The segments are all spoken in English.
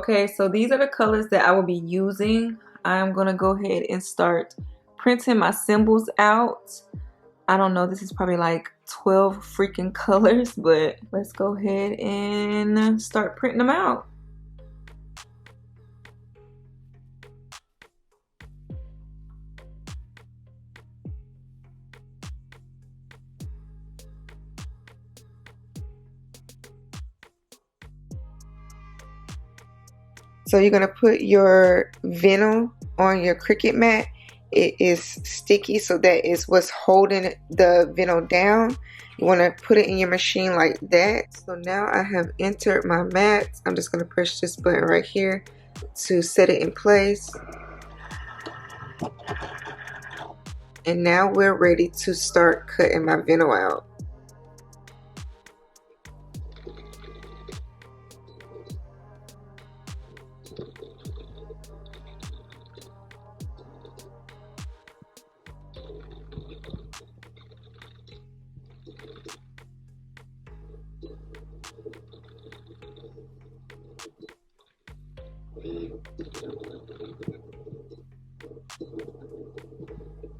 Okay, so these are the colors that I will be using. I'm gonna go ahead and start printing my symbols out. I don't know, this is probably like 12 freaking colors, but let's go ahead and start printing them out. So you're gonna put your vinyl on your Cricut mat. It is sticky, so that is what's holding the vinyl down. You want to put it in your machine like that. So now I have entered my mat. I'm just going to push this button right here to set it in place. And now we're ready to start cutting my vinyl out.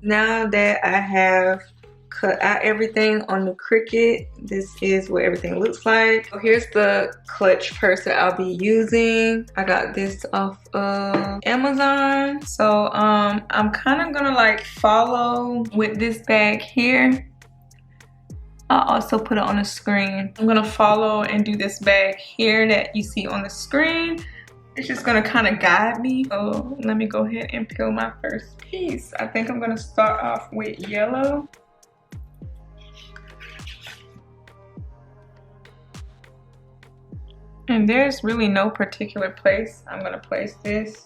Now that I have cut out everything on the Cricut, this is what everything looks like. So here's the clutch purse that I'll be using. I got this off of Amazon. So I'm kind of gonna like follow with this bag here. I'll also put it on the screen. I'm gonna follow and do this bag here that you see on the screen. It's just gonna kind of guide me. So let me go ahead and peel my first piece. I think I'm gonna start off with yellow. And there's really no particular place I'm gonna place this.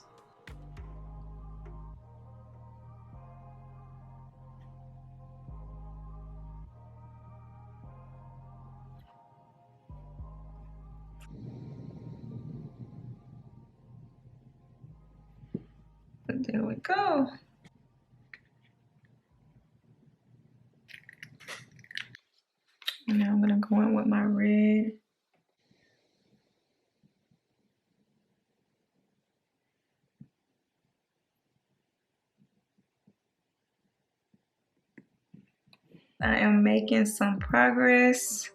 But there we go. And now I'm gonna go in with my red. I am making some progress.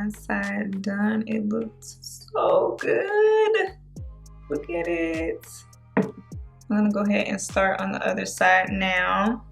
Side done. It looks so good. Look at it. I'm gonna go ahead and start on the other side now.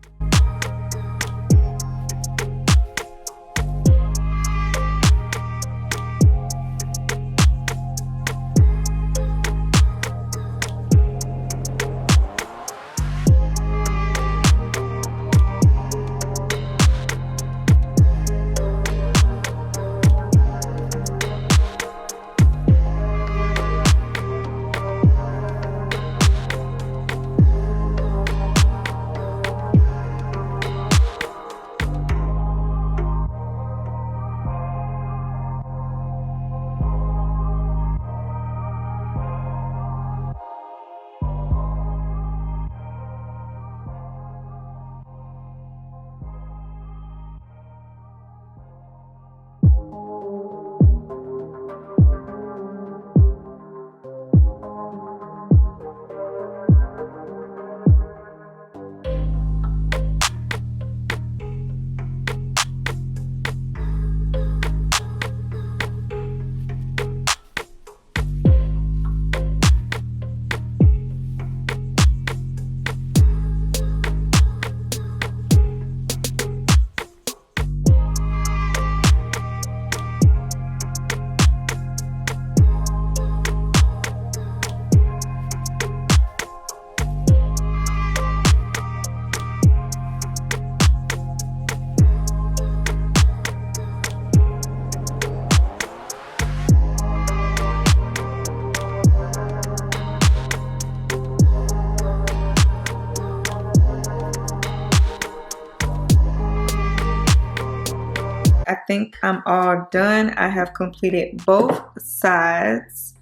think I'm all done. I have completed both sides.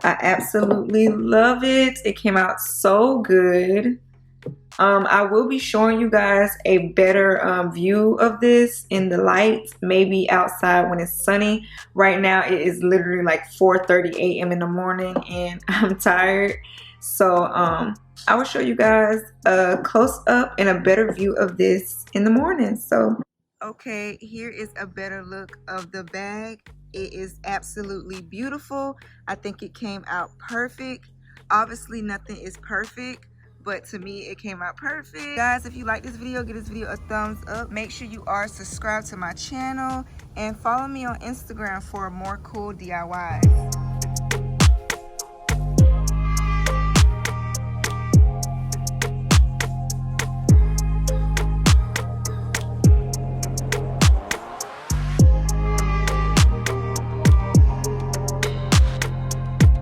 I absolutely love it. It came out so good. I will be showing you guys a better view of this in the light, maybe outside when it's sunny. Right now it is literally like 4:30 a.m. in the morning and I'm tired. So I will show you guys a close up and a better view of this in the morning. So okay, here is a better look of the bag. It is absolutely beautiful. I think it came out perfect. Obviously nothing is perfect, but to me it came out perfect. Guys, if you like this video, give this video a thumbs up. Make sure you are subscribed to my channel and follow me on Instagram for more cool DIYs.